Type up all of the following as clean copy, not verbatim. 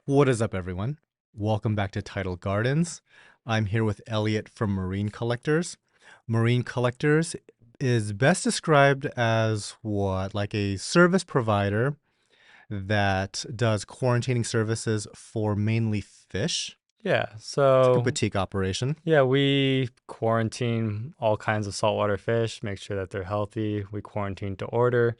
What is up, everyone? Welcome back to Tidal Gardens. I'm here with Elliot from Marine Collectors. Marine Collectors is best described as what? Like a service provider that does quarantining services for mainly fish. Yeah, It's like a so boutique operation. we quarantine all kinds of saltwater fish, make sure that they're healthy. We quarantine to order.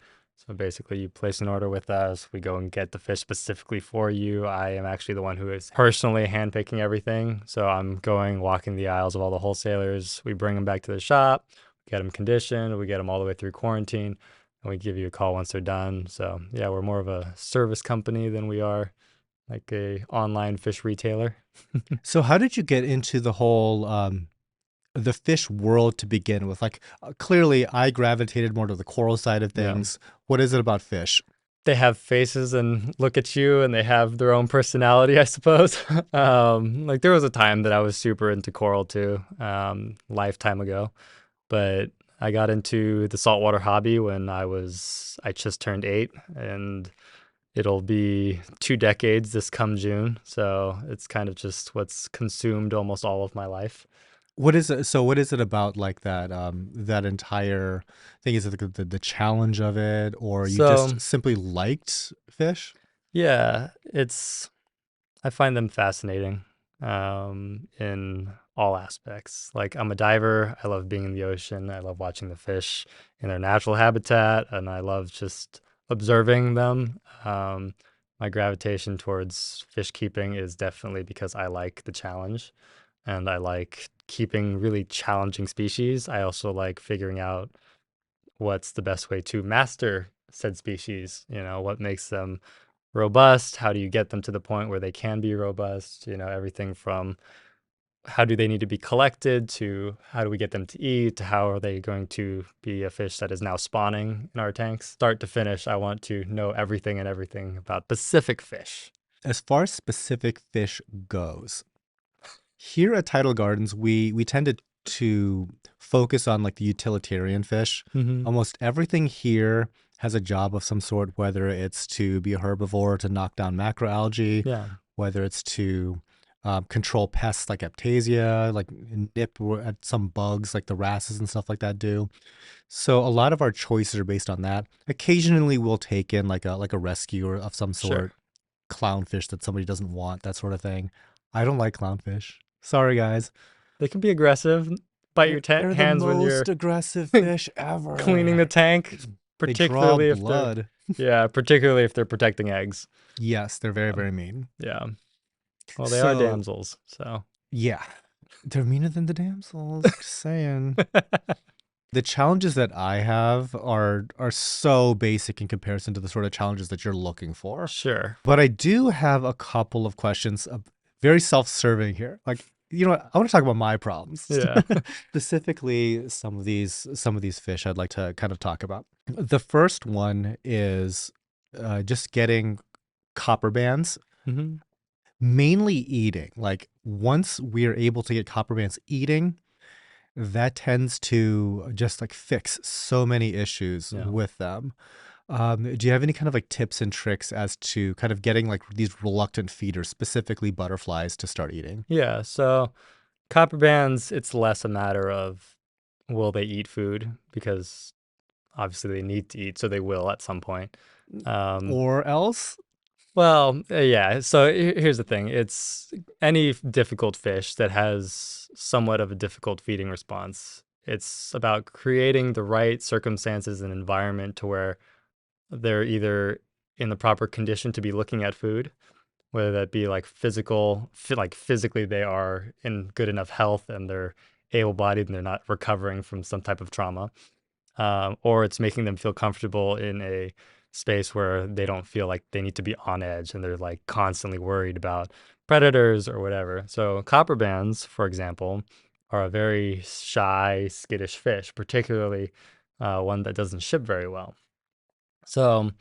So basically, you place an order with us. We go and get the fish specifically for you. I am actually the one who is personally handpicking everything. So I'm going, walking the aisles of all the wholesalers. We bring them back to the shop, get them conditioned, we get them all the way through quarantine, and we give you a call once they're done. So yeah, we're more of a service company than we are like a online fish retailer. So, how did you get into the whole the fish world to begin with? Like, clearly, I gravitated more to the coral side of Yeah. things. What is it about fish? They have faces and look at you and they have their own personality, I suppose. Like there was a time that I was super into coral too, lifetime ago. But I got into the saltwater hobby when I just turned 8, and it'll be 2 decades this come June. So it's kind of just what's consumed almost all of my life. What is it? So what is it about like that that entire thing? Is it the challenge of it, or you So just simply liked fish? yeah, I find them fascinating in all aspects. Like, I'm a diver. I love being in the ocean. I love watching the fish in their natural habitat, and I love just observing them. My gravitation towards fish keeping is definitely because I like the challenge and I like keeping really challenging species. I also like figuring out what's the best way to master said species, what makes them robust, how do you get them to the point where they can be robust, everything from how do they need to be collected to how do we get them to eat to how are they going to be a fish that is now spawning in our tanks. Start to finish, I want to know everything about Pacific fish. As far as specific fish goes, here at Tidal Gardens, we tended to focus on like the utilitarian fish. Hmm. Almost everything here has a job of some sort, whether it's to be a herbivore to knock down macroalgae, Yeah. whether it's to control pests like Aptasia, like nip at some bugs like the wrasses and stuff like that do. So a lot of our choices are based on that. Occasionally, we'll take in like a rescue or of some Sure. sort, clownfish that somebody doesn't want, that sort of thing. I don't like clownfish. Sorry, guys. They can be aggressive, bite your They're the hands when you're most aggressive fish cleaning the ever. tank, They draw particularly if they're blood. yeah, particularly if they're protecting eggs. Yes, they're very, Um, very mean. yeah. Well, they are So, damsels, so yeah, they're meaner than the damsels. Just saying. The challenges that I have are so basic in comparison to the sort of challenges that you're looking for. sure. But I do have a couple of questions, very self-serving here. Like, I want to talk about my problems. Yeah. Specifically, some of these fish I'd like to kind of talk about. The first one is just getting copper bands, Hmm. mainly eating. Like once we are able to get copper bands eating, that tends to just like fix so many issues Yeah. with them. Do you have any kind of like tips and tricks as to kind of getting like these reluctant feeders, specifically butterflies, to start eating? Yeah. So copper bands, it's less a matter of will they eat food because obviously they need to eat, so they will at some point. Um, Or else, yeah. So here's the thing: it's any difficult fish that has somewhat of a difficult feeding response. It's about creating the right circumstances and environment to where they're either in the proper condition to be looking at food, whether that be like like physically they are in good enough health and they're able-bodied and they're not recovering from some type of trauma, or it's making them feel comfortable in a space where they don't feel like they need to be on edge and they're like constantly worried about predators or whatever. So copper bands, for example, are a very shy, skittish fish, particularly one that doesn't ship very well. So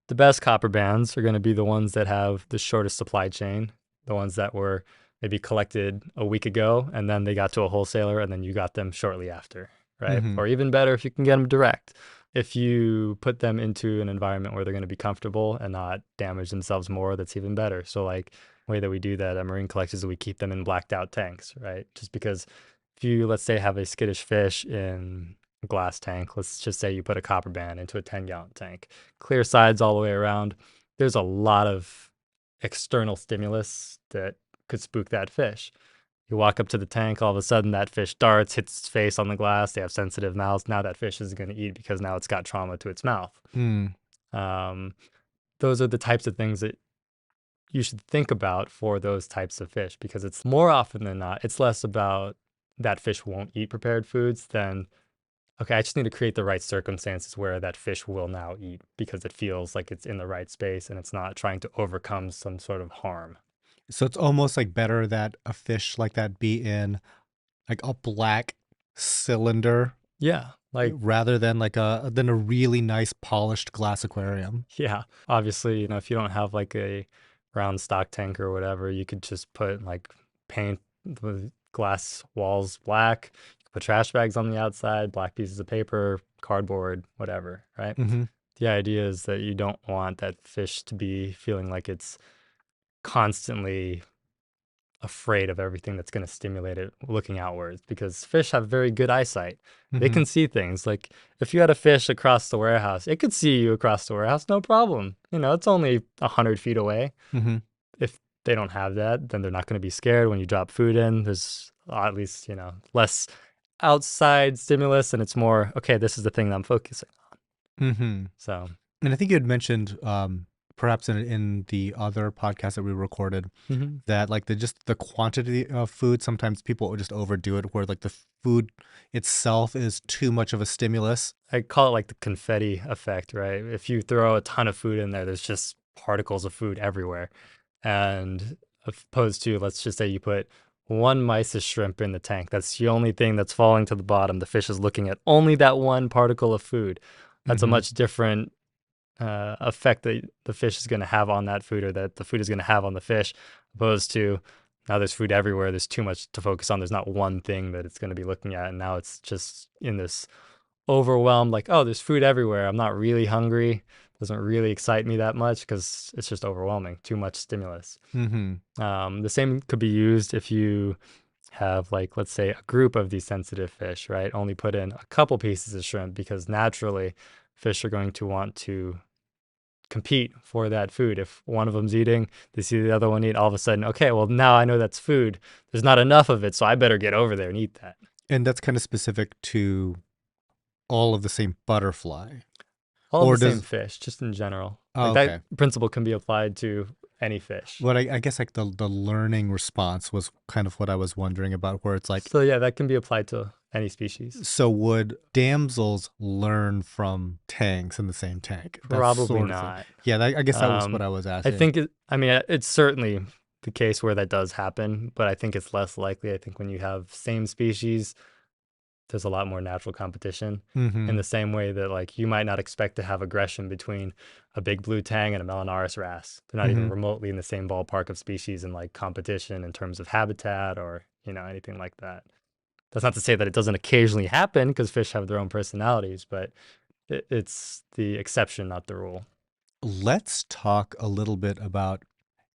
the best copper bands are going to be the ones that have the shortest supply chain, the ones that were maybe collected a week ago and then they got to a wholesaler and then you got them shortly after, right? hmm Or even better if you can get them direct. If you put them into an environment where they're going to be comfortable and not damage themselves more, that's even better. So like way that we do that at marine collectors is we keep them in blacked out tanks, right? Just because if you, let's say, have a skittish fish in a glass tank, let's just say you put a Copperband into a 10-gallon tank, clear sides all the way around, there's a lot of external stimulus that could spook that fish. You walk up to the tank, all of a sudden that fish darts, hits its face on the glass. They have sensitive mouths. Now that fish is going to eat because now it's got trauma to its mouth. Mm. Um, those are the types of things that you should think about for those types of fish, because it's more often than not, it's less about that fish won't eat prepared foods than, okay, I just need to create the right circumstances where that fish will now eat because it feels like it's in the right space and it's not trying to overcome some sort of harm. So it's almost like better that a fish like that be in like a black cylinder Yeah. Like, rather than like a really nice polished glass aquarium. yeah, obviously, if you don't have like a round stock tank or whatever, you could just put like paint the glass walls black, you could put trash bags on the outside, black pieces of paper, cardboard, whatever, right? Mm-hmm. The idea is that you don't want that fish to be feeling like it's constantly afraid of everything that's going to stimulate it looking outwards, because fish have very good eyesight. They Mm-hmm. can see things. Like if you had a fish across the warehouse, it could see you across the warehouse, no problem. It's only 100 feet away. Mm-hmm. If they don't have that, then they're not going to be scared when you drop food in. There's at least, less outside stimulus, and it's more, okay, this is the thing that I'm focusing on. Mm-hmm. So, And I think you had mentioned, perhaps in the other podcast that we recorded, that like the quantity of food, sometimes people would just overdo it, where like the food itself is too much of a stimulus. I call it like the confetti effect, right? If you throw a ton of food in there, there's just particles of food everywhere. And opposed to, let's just say you put one Mysis shrimp in the tank. That's the only thing that's falling to the bottom. The fish is looking at only that one particle of food. That's a Mm-hmm. much different effect that the fish is going to have on that food, or that the food is going to have on the fish, opposed to now there's food everywhere. There's too much to focus on. There's not one thing that it's going to be looking at. And now it's just in this overwhelmed, like, oh, there's food everywhere. I'm not really hungry. Doesn't really excite me that much because it's just overwhelming. Too much stimulus. Mm-hmm. The same could be used if you have, like, let's say a group of these sensitive fish, right? Only put in a couple pieces of shrimp, because naturally fish are going to want to compete for that food. If one of them's eating, they see the other one eat, all of a sudden, okay, well, now I know that's food. There's not enough of it, so I better get over there and eat that. And that's kind of specific to all of the same butterfly. All Or of the same does fish, just in general. Oh, Like okay. that principle can be applied to any fish. But I guess like the learning response was kind of what I was wondering about, where it's like, So yeah, that can be applied to any species. so would damsels learn from tanks in the same tank? That Probably sort of thing. not. Yeah, I guess that was what I was I asking. think it's certainly the case where that does happen, but I think it's less likely. I think when you have same species, there's a lot more natural competition, Mm-hmm. in the same way that, like, you might not expect to have aggression between a big blue tang and a Melanoris wrasse. They're not even Mm-hmm. remotely in the same ballpark of species and like competition in terms of habitat or, anything like that. That's not to say that it doesn't occasionally happen, because fish have their own personalities, but it's the exception, not the rule. Let's talk a little bit about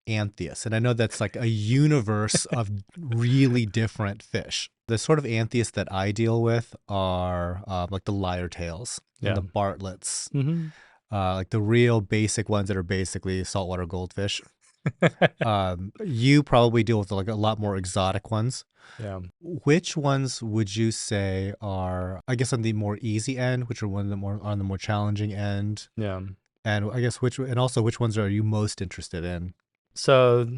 Anthias. And I know that's like a universe of really different fish. The sort of Anthias that I deal with are like the lyre tails and Yeah. the Bartletts, Mm-hmm. like the real basic ones that are basically saltwater goldfish. You probably deal with like a lot more exotic ones. Yeah. Which ones would you say are, I guess, on the more easy end, which are one of the more on the more challenging end? Yeah. And I guess which ones are you most interested in? So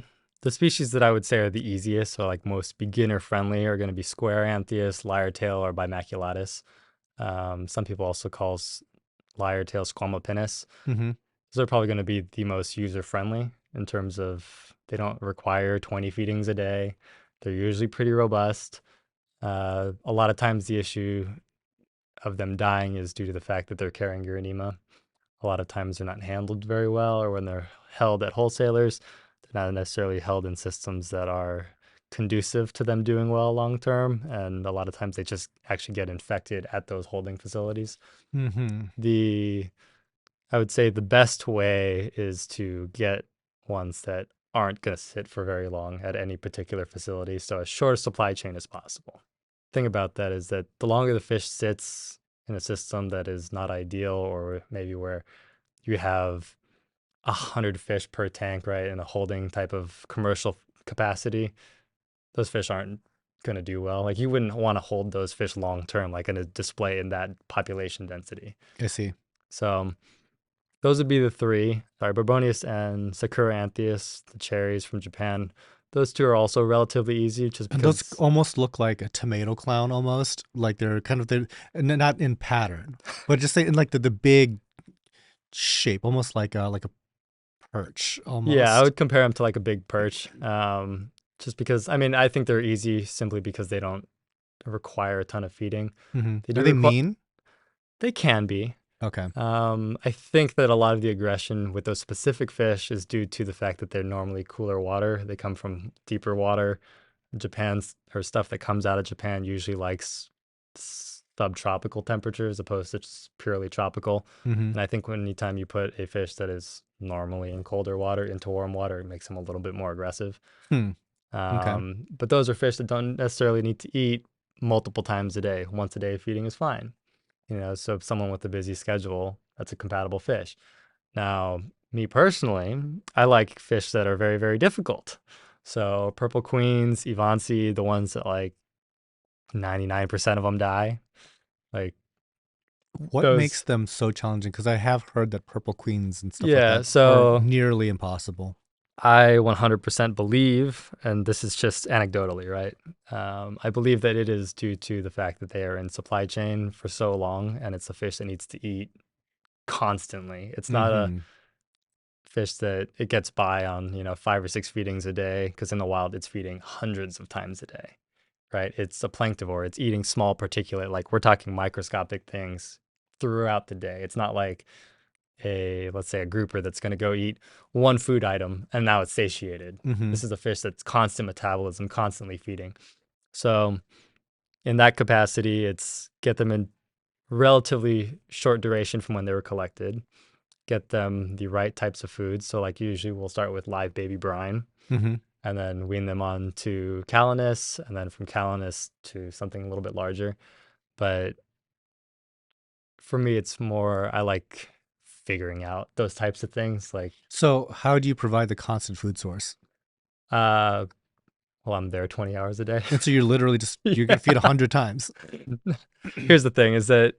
the species that I would say are the easiest, or like most beginner friendly, are going to be square Anthias, lyre-tail, or bimaculatus. Some people also call lyre-tail squamopinus. Mm-hmm. Those are probably going to be the most user friendly in terms of they don't require 20 feedings a day. They're usually pretty robust. A lot of times the issue of them dying is due to the fact that they're carrying uranema. A lot of times they're not handled very well, or when they're held at wholesalers, they're not necessarily held in systems that are conducive to them doing well long term, and a lot of times they just actually get infected at those holding facilities. Mm-hmm. I would say the best way is to get ones that aren't going to sit for very long at any particular facility, so as short a supply chain as possible. Thing about that is that the longer the fish sits in a system that is not ideal, or maybe where you have 100 fish per tank, right, in a holding type of commercial capacity, those fish aren't going to do well. Like, you wouldn't want to hold those fish long term, like in a display in that population density. I see. So those would be the three. Sorry, Bourbonius and Sakura Anthias, the cherries from Japan. Those two are also relatively easy, just And those because. almost look like a tomato clown, almost like they're kind of not in pattern, but just in like the big shape, almost like a perch, Yeah, I almost. would compare them to like a big perch. Just because, I mean, I think they're easy simply because they don't require a ton of feeding. Mm-hmm. They Are do they require. mean? They can be. Okay. I think that a lot of the aggression with those specific fish is due to the fact that they're normally cooler water. They come from deeper water. Japan's or stuff that comes out of Japan usually likes subtropical temperatures opposed to just purely tropical. Mm-hmm. And I think anytime you put a fish that is normally in colder water into warm water, it makes them a little bit more aggressive. Hmm. Okay. But those are fish that don't necessarily need to eat multiple times a day. Once a day feeding is fine. So if someone with a busy schedule, that's a compatible fish. Now, me personally, I like fish that are very, very difficult. So purple queens, Evansi, the ones that like 99% of them die. Like What makes those. them so challenging? Because I have heard that purple queens and stuff like Yeah, that are so nearly impossible. I 100% believe, and this is just anecdotally, right? I believe that it is due to the fact that they are in supply chain for so long, and it's a fish that needs to eat constantly. It's not a Mm-hmm. fish that it gets by on, 5 or 6 feedings a day, because in the wild it's feeding hundreds of times a day, right? It's a planktivore. It's eating small particulate, like we're talking microscopic things throughout the day. It's not like let's say a grouper that's going to go eat one food item and now it's satiated. Mm-hmm. This is a fish that's constant metabolism, constantly feeding. So in that capacity, it's get them in relatively short duration from when they were collected, get them the right types of foods. So like usually we'll start with live baby brine Mm-hmm. and then wean them on to Calanus, and then from Calanus to something a little bit larger. But for me, it's more, I like figuring out those types of things. Like, So how do you provide the constant food source? uh, well, I'm there 20 hours a day. And so you're literally you're gonna feed 100 times. Here's the thing is that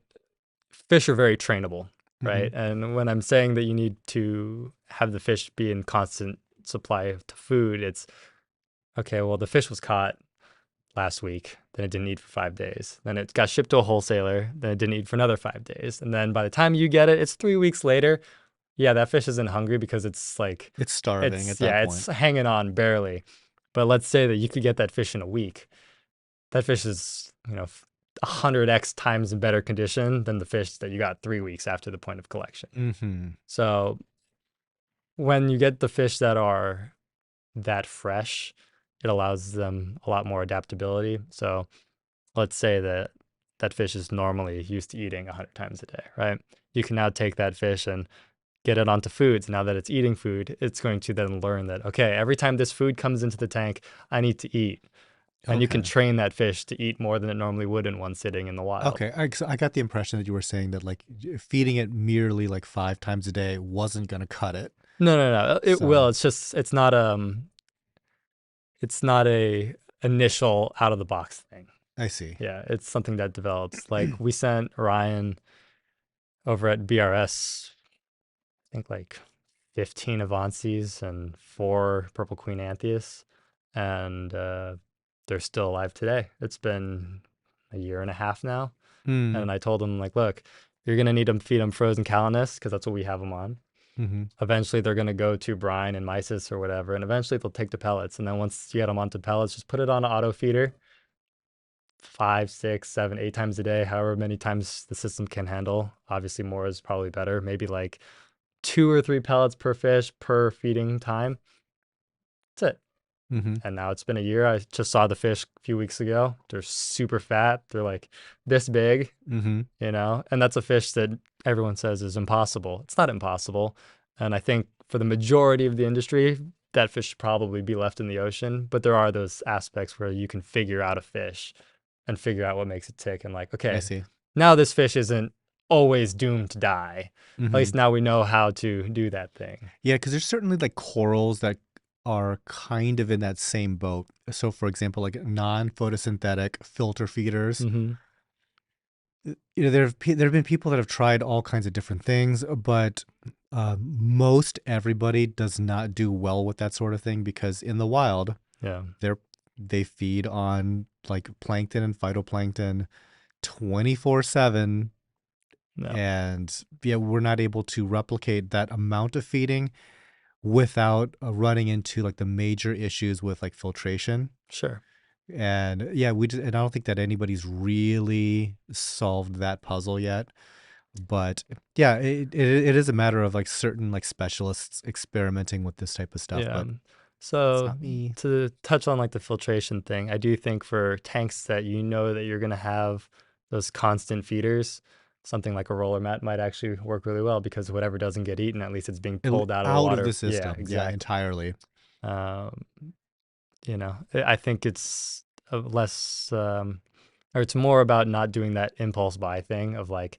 fish are very trainable, Mm-hmm. right? And when I'm saying that you need to have the fish be in constant supply to food, it's okay, well, the fish was caught last week, then it didn't eat for 5 days. Then it got shipped to a wholesaler, then it didn't eat for another 5 days. And then by the time you get it, it's 3 weeks later. Yeah, that fish isn't hungry because it's like, It's starving at that it's point. hanging on barely. But let's say that you could get that fish in a week. That fish is, 100x times in better condition than the fish that you got 3 weeks after the point of collection. Mm-hmm. So when you get the fish that are that fresh, it allows them a lot more adaptability. So let's say that that fish is normally used to eating 100 times a day, right? You can now take that fish and get it onto foods. Now that it's eating food, it's going to then learn that, okay, every time this food comes into the tank, I need to eat. And you can Okay. train that fish to eat more than it normally would in one sitting in the wild. Okay. So I got the impression that you were saying that like feeding it merely like 5 times a day wasn't gonna cut it. No, no, no. It will. So It's just it's not a initial out of the box thing. I see. Yeah, it's something that develops. Like we sent Ryan over at BRS, I think like 15 Avances and 4 Purple Queen Anthias, and they're still alive today. It's been a year and a half now, Mm. and I told him like, look, you're gonna need to feed them frozen Calanus because that's what we have them on. Mm-hmm. Eventually, they're gonna go to brine and Mysis or whatever, and eventually they'll take to pellets. And then once you get them onto pellets, just put it on an auto feeder 5, 6, 7, 8 times a day, however many times the system can handle. Obviously, more is probably better. Maybe like 2 or 3 pellets per fish per feeding time. That's it. Mm-hmm. And now it's been a year. I just saw the fish a few weeks ago. They're super fat. They're like this big, Mm-hmm. and that's a fish that everyone says is impossible. It's not impossible. And I think for the majority of the industry, that fish should probably be left in the ocean. But there are those aspects where you can figure out a fish and figure out what makes it tick. And like, I okay, see. now this fish isn't always doomed to die. At Mm-hmm. least now we know how to do that thing. Yeah, because there's certainly like corals that are kind of in that same boat. So, for example, like non-photosynthetic filter feeders. Mm-hmm. There have been people that have tried all kinds of different things, but most everybody does not do well with that sort of thing because in the wild, Yeah. they feed on like plankton and phytoplankton 24/7, No. and yeah, we're not able to replicate that amount of feeding without running into like the major issues with like filtration. Sure. And yeah, and I don't think that anybody's really solved that puzzle yet. But yeah, it is a matter of like certain like specialists experimenting with this type of stuff, Yeah. but it's So not me. to touch on like the filtration thing, I do think for tanks that that you're gonna have those constant feeders, something like a roller mat might actually work really well because whatever doesn't get eaten, at least it's being pulled out of the Out of the water. Yeah, system. Yeah, exactly. entirely. Um, I think it's a less, or it's more about not doing that impulse buy thing of like,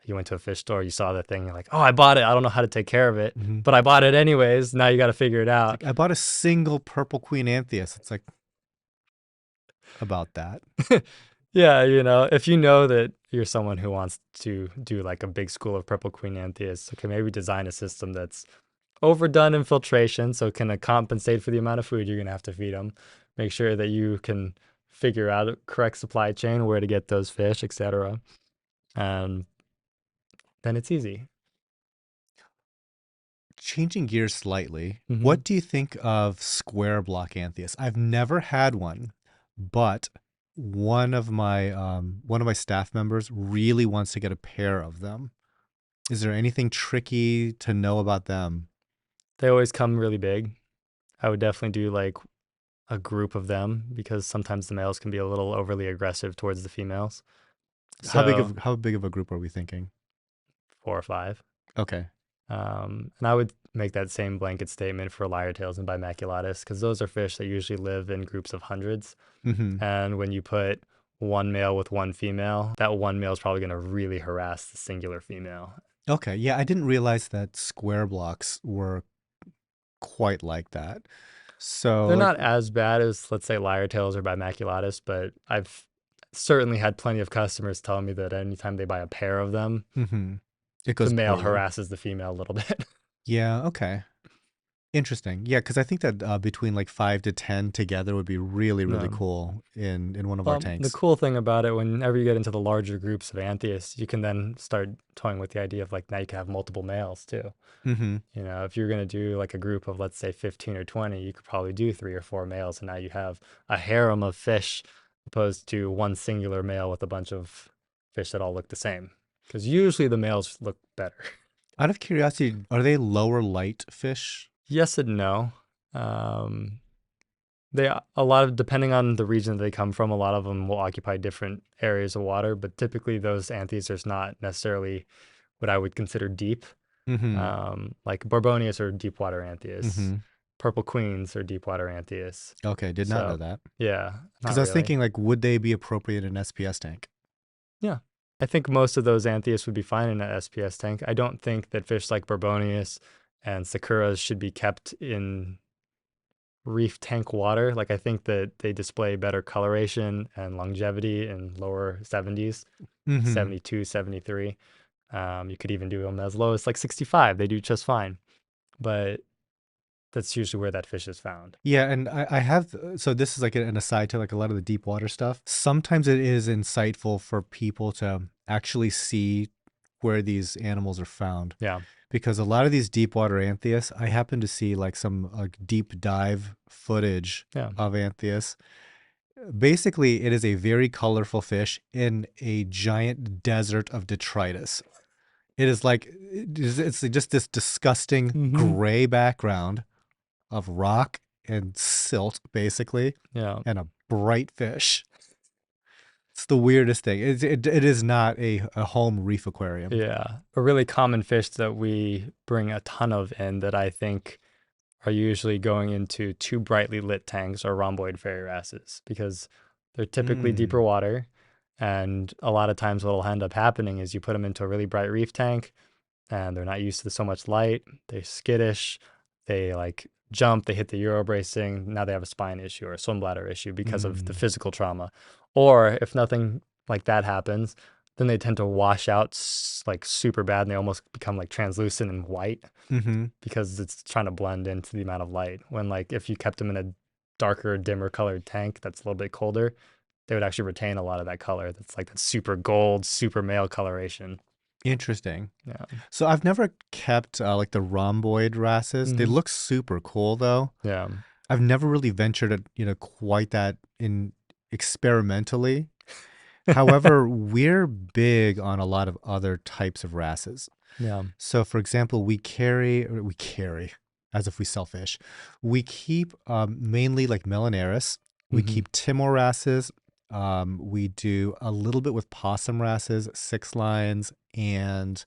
you went to a fish store, you saw the thing, you're like, oh, I bought it. I don't know how to take care of it, Hmm. but I bought it anyways. Now you got to figure it It's out. like I bought a single purple queen Anthias. It's like about that. Yeah, if you know that you're someone who wants to do like a big school of purple queen Anthias, okay, maybe design a system that's overdone in filtration so it can compensate for the amount of food you're going to have to feed them. Make sure that you can figure out a correct supply chain, where to get those fish, etc. And then it's easy. Changing gears slightly, Hmm. what do you think of square block Anthias? I've never had one, but one of my staff members really wants to get a pair of them. Is there anything tricky to know about them? They always come really big. I would definitely do like a group of them because sometimes the males can be a little overly aggressive towards the females. So How big of a group are we thinking? 4 or 5. Okay. And I would make that same blanket statement for lyre-tails and bimaculatus because those are fish that usually live in groups of hundreds. Mm-hmm. And when you put one male with one female, that one male is probably going to really harass the singular female. Okay. Yeah, I didn't realize that square blocks were quite like that. So They're like, not as bad as, let's say, lyre-tails or bimaculatus, but I've certainly had plenty of customers tell me that anytime they buy a pair of them, mm-hmm. It the goes male poorly. harasses the female a little bit. Yeah. Okay. Interesting. Yeah, because I think that between like 5 to 10 together would be really, really Um, cool in one of our Well, the tanks. cool thing about it, whenever you get into the larger groups of Anthias, you can then start toying with the idea of like now you can have multiple males too. Mm-hmm. If you're going to do like a group of, let's say, 15 or 20, you could probably do 3 or 4 males. And now you have a harem of fish opposed to one singular male with a bunch of fish that all look the same. Because usually the males look better. Out of curiosity, are they lower light fish? Yes and no. Um, a lot of, depending on the region that they come from, a lot of them will occupy different areas of water, but typically those Anthias are not necessarily what I would consider deep. Mm-hmm. Like Barbonius or deep water Anthias, Mm-hmm. Purple Queens or deep water Anthias. Okay, did not know So that. yeah, Because not I was really. thinking like, would they be appropriate in an SPS tank? Yeah. I think most of those Anthias would be fine in an SPS tank. I don't think that fish like Barbonius and Sakuras should be kept in reef tank water. Like I think that they display better coloration and longevity in lower 70s, Mm-hmm. 72, 73. You could even do them as low as like 65. They do just fine. But that's usually where that fish is found. Yeah, and I have, so this is like an aside to like a lot of the deep water stuff. Sometimes it is insightful for people to actually see where these animals are found. Yeah. Because a lot of these deep water Anthias, I happen to see like some like deep dive footage Yeah. of Anthias. Basically, it is a very colorful fish in a giant desert of detritus. It is like it's just this disgusting Mm-hmm. gray background of rock and silt, basically, Yeah. and a bright fish. It's the weirdest thing. It is not a home reef aquarium. Yeah. A really common fish that we bring a ton of in that I think are usually going into too brightly lit tanks are rhomboid fairy wrasses because they're typically deeper Mm. water. And a lot of times what will end up happening is you put them into a really bright reef tank and they're not used to so much light. They're skittish. They like jump, they hit the Euro bracing. Now they have a spine issue or a swim bladder issue because of the Mm. physical trauma. Or if nothing like that happens, then they tend to wash out like super bad and they almost become like translucent and white Mm-hmm. because it's trying to blend into the amount of light. When like if you kept them in a darker, dimmer colored tank that's a little bit colder, they would actually retain a lot of that color. That's like that super gold, super male coloration. Interesting. Yeah. So I've never kept like the rhomboid wrasses. They Hmm. look super cool though. Yeah. I've never really ventured at, quite that in experimentally. However, we're big on a lot of other types of wrasses. Yeah. So, for example, we carry, as if we sell fish. We keep mainly like Melanaris. We Hmm. keep Timor wrasses. We do a little bit with possum wrasses, six lines, and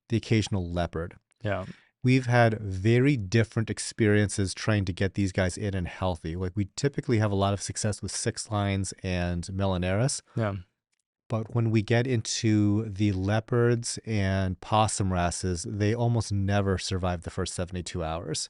the occasional leopard. Yeah. We've had very different experiences trying to get these guys in and healthy. Like we typically have a lot of success with six lines and Melanaris. Yeah. But when we get into the leopards and possum wrasses, they almost never survive the first 72 hours.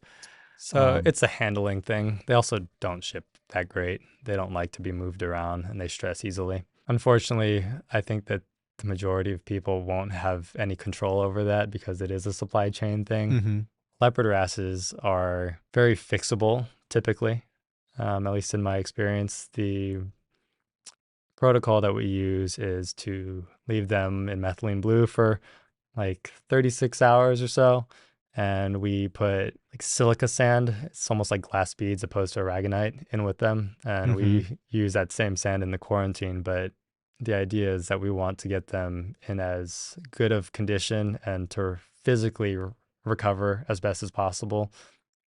So Um, it's a handling thing. They also don't ship that great. They don't like to be moved around and they stress easily. Unfortunately, I think that the majority of people won't have any control over that because it is a supply chain thing. mhm, Leopard wrasses are very fixable, typically. At least in my experience, the protocol that we use is to leave them in methylene blue for like 36 hours or so. And we put like silica sand, it's almost like glass beads opposed to aragonite, in with them. And mhm, we use that same sand in the quarantine. But the idea is that we want to get them in as good of condition and to physically recover as best as possible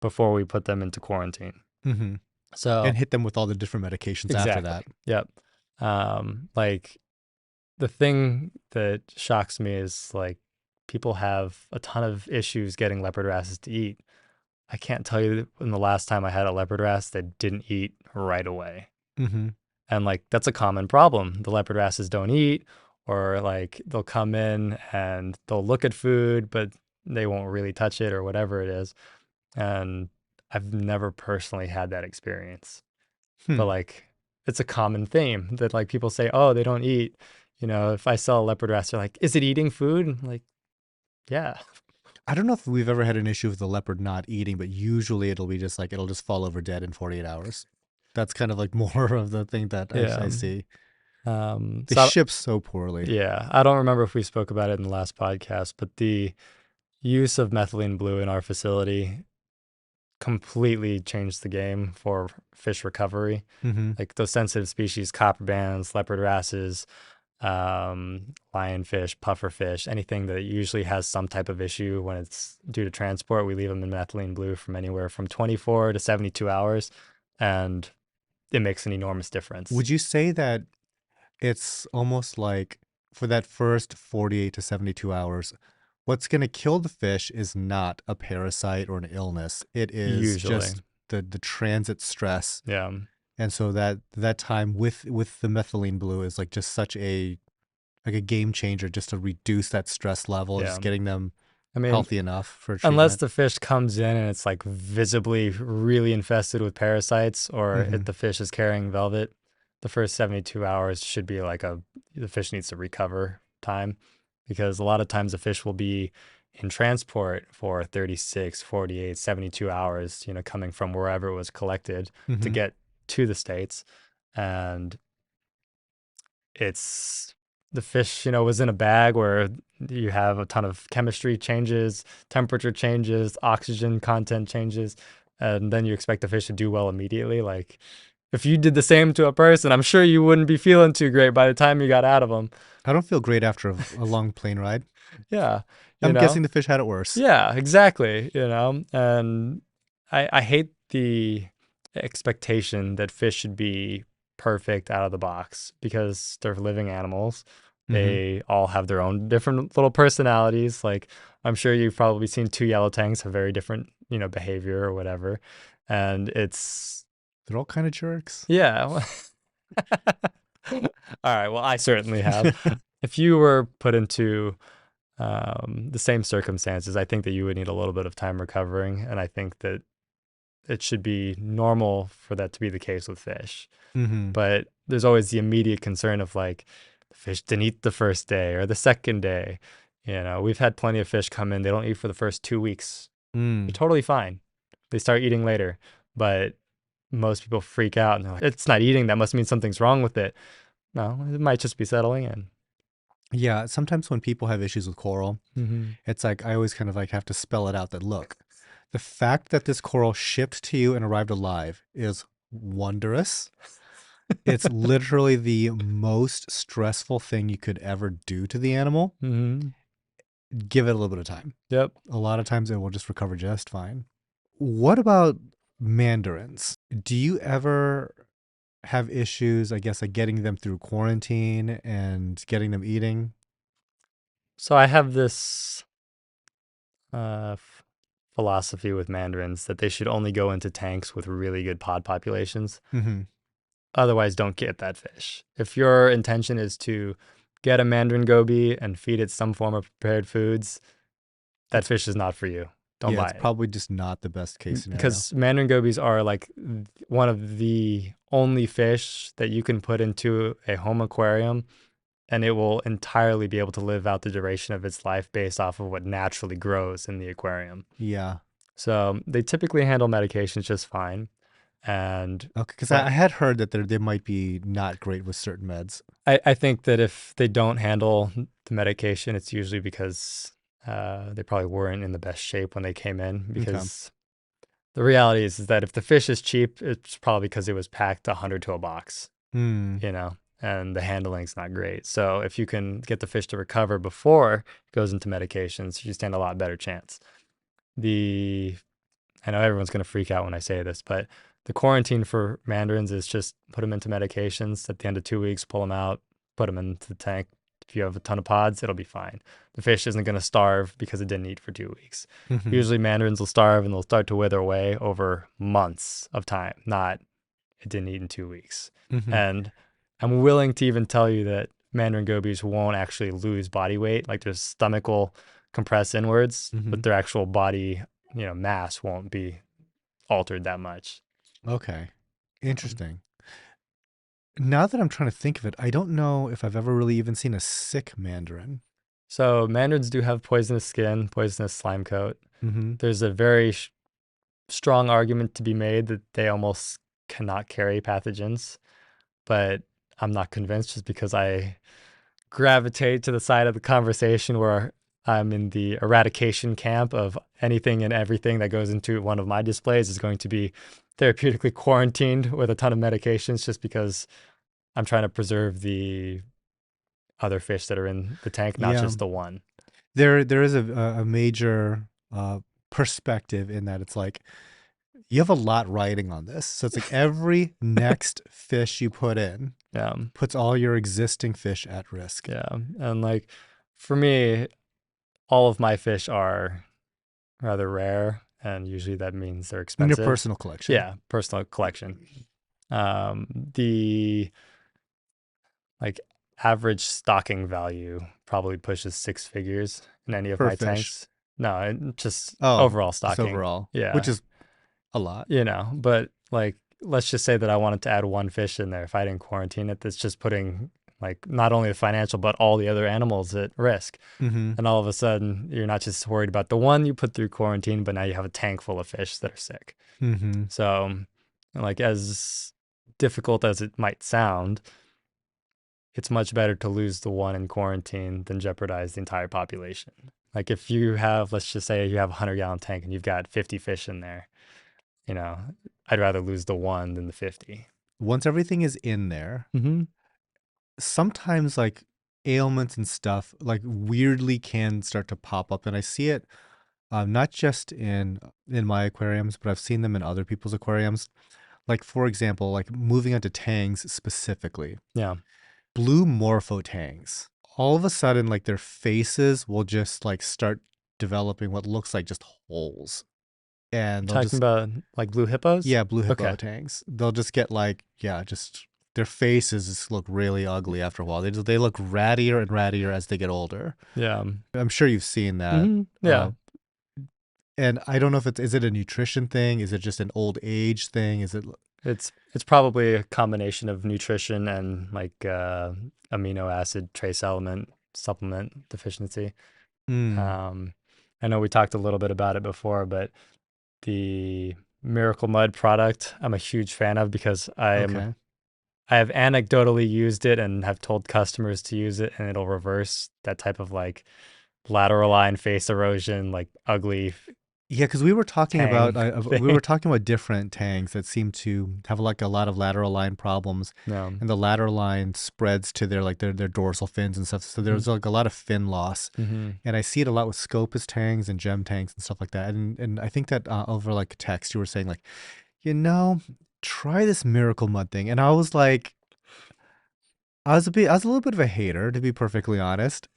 before we put them into quarantine. mhm. And So, hit them with all the different medications after exactly. that. Yep. Like the thing that shocks me is like people have a ton of issues getting leopard wrasses to eat. I can't tell you when the last time I had a leopard wrasse that didn't eat right away. Hmm. And like that's a common problem. The leopard wrasses don't eat, or like they'll come in and they'll look at food, but they won't really touch it or whatever it is. And I've never personally had that experience. But Hmm. like it's a common theme that like people say, oh, they don't eat. You know, if I sell a leopard wrasse, they're like, is it eating food? I'm like, yeah. I don't know if we've ever had an issue with the leopard not eating, but usually it'll just fall over dead in 48 hours. That's kind of like more of the thing that I Yeah. see. They So ship so poorly. yeah, I don't remember if we spoke about it in the last podcast, but the use of methylene blue in our facility completely changed the game for fish recovery. Hmm. Like those sensitive species, copperbands, leopard wrasses, lionfish, pufferfish, anything that usually has some type of issue when it's due to transport, we leave them in methylene blue from anywhere from 24 to 72 hours, and it makes an enormous difference. Would you say that it's almost like for that first 48 to 72 hours, what's going to kill the fish is not a parasite or an illness. It is Usually, just the transit stress. yeah. And so that time with the methylene blue is like just such a like a game changer just to reduce that stress level and Yeah. just getting them I mean, healthy enough for unless treatment. the fish comes in and it's like visibly really infested with parasites, or if Hmm. the fish is carrying velvet, the first 72 hours should be like the fish needs to recover time, because a lot of times the fish will be in transport for 36, 48, 72 hours, you know, coming from wherever it was collected to Hmm. get to the States. And it's the fish, you know, was in a bag where you have a ton of chemistry changes, temperature changes, oxygen content changes, and then you expect the fish to do well immediately. Like if you did the same to a person, I'm sure you wouldn't be feeling too great by the time you got out of them. I don't feel great after a long plane ride. Yeah, you I'm know. guessing the fish had it worse. Yeah, exactly. You know, and I hate the expectation that fish should be perfect out of the box because they're living animals. Mm-hmm. They all have their own different little personalities. Like I'm sure you've probably seen two yellow tanks have very different, behavior or whatever. And it's They're all kind of jerks. yeah. All right. Well, I certainly have. If you were put into the same circumstances, I think that you would need a little bit of time recovering, and I think that it should be normal for that to be the case with fish. Mm-hmm. But there's always the immediate concern of like the fish didn't eat the first day or the second day. We've had plenty of fish come in, they don't eat for the first 2 weeks. They're totally fine. They start eating later, but most people freak out and they're like, it's not eating, that must mean something's wrong with it. No, it might just be settling in. Yeah, sometimes when people have issues with coral, Mm-hmm. it's like I always kind of like have to spell it out that look, the fact that this coral shipped to you and arrived alive is wondrous. It's literally the most stressful thing you could ever do to the animal. Mm-hmm. Give it a little bit of time. Yep. A lot of times it will just recover just fine. What about mandarins? Do you ever have issues, I guess, like getting them through quarantine and getting them eating? So I have this philosophy with mandarins that they should only go into tanks with really good pod populations. Mm-hmm. Otherwise, don't get that fish. If your intention is to get a mandarin goby and feed it some form of prepared foods, that fish is not for you. Don't Yeah, buy it's it. probably just not the best case scenario. Because mandarin gobies are like one of the only fish that you can put into a home aquarium and it will entirely be able to live out the duration of its life based off of what naturally grows in the aquarium. Yeah. So they typically handle medications just fine. And Okay, because I had heard that they might be not great with certain meds. I think that if they don't handle the medication, it's usually because they probably weren't in the best shape when they came in. Because the reality is that if the fish is cheap, it's probably because it was packed 100 to a box, Hmm. and the handling's not great. So if you can get the fish to recover before it goes into medications, you stand a lot better chance. I know everyone's going to freak out when I say this, but the quarantine for mandarins is just put them into medications. At the end of 2 weeks, pull them out, put them into the tank. If you have a ton of pods, it'll be fine. The fish isn't going to starve because it didn't eat for 2 weeks. Mm-hmm. Usually mandarins will starve and they'll start to wither away over months of time, not it didn't eat in 2 weeks. Mm-hmm. And I'm willing to even tell you that mandarin gobies won't actually lose body weight. Like their stomach will compress inwards, but their actual body, mass won't be altered that much. Okay. Interesting. Now that I'm trying to think of it, I don't know if I've ever really even seen a sick mandarin. So mandarins do have poisonous skin, poisonous slime coat. Mm-hmm. There's a very strong argument to be made that they almost cannot carry pathogens, but I'm not convinced just because I gravitate to the side of the conversation where I'm in the eradication camp of anything and everything that goes into one of my displays is going to be therapeutically quarantined with a ton of medications just because I'm trying to preserve the other fish that are in the tank, not just the one. There is a major perspective in that it's like you have a lot riding on this. So it's like every next fish you put in puts all your existing fish at risk. Yeah. And like for me, all of my fish are rather rare, and usually that means they're expensive. In your personal collection. Yeah, personal collection. The like average stocking value probably pushes 6 figures in any of Per my fish. tanks. No, just overall stocking. Just overall. Yeah. Which is a lot. But like let's just say that I wanted to add one fish in there. If I didn't quarantine it, that's just putting like not only the financial but all the other animals at risk. Mm-hmm. And all of a sudden you're not just worried about the one you put through quarantine, but now you have a tank full of fish that are sick. Mm-hmm. So like as difficult as it might sound, it's much better to lose the one in quarantine than jeopardize the entire population. Like if you have, let's just say you have a 100-gallon tank and you've got 50 fish in there, I'd rather lose the one than the 50. Once everything is in there, Mm-hmm. sometimes like ailments and stuff like weirdly can start to pop up, and I see it not just in my aquariums, but I've seen them in other people's aquariums. like for example, like moving on to tangs specifically, Yeah. blue morpho tangs. All of a sudden, like their faces will just like start developing what looks like just holes, and they'll Talking just about like blue hippos? yeah, blue hippo Okay. tangs. They'll just get like yeah, just their faces just look really ugly after a while. They look rattier and rattier as they get older. Yeah. I'm sure you've seen that. Yeah. And I don't know if is it a nutrition thing? Is it just an old age thing? Is it It's probably a combination of nutrition and like amino acid trace element supplement deficiency. mm, Um, I know we talked a little bit about it before, but the Miracle Mud product I'm a huge fan of because okay? I have anecdotally used it and have told customers to use it, and it'll reverse that type of like lateral line face erosion, like ugly Yeah, because we were talking about tang we were thing. talking about different tangs that seem to have like a lot of lateral line problems, No. and the lateral line spreads to their like their dorsal fins and stuff. So there's like a lot of fin loss, Mm-hmm. and I see it a lot with Scopus tangs and gem tangs and stuff like that. And I think that over like text you were saying like, you know, try this Miracle Mud thing, and I was like, I was a little bit of a hater to be perfectly honest.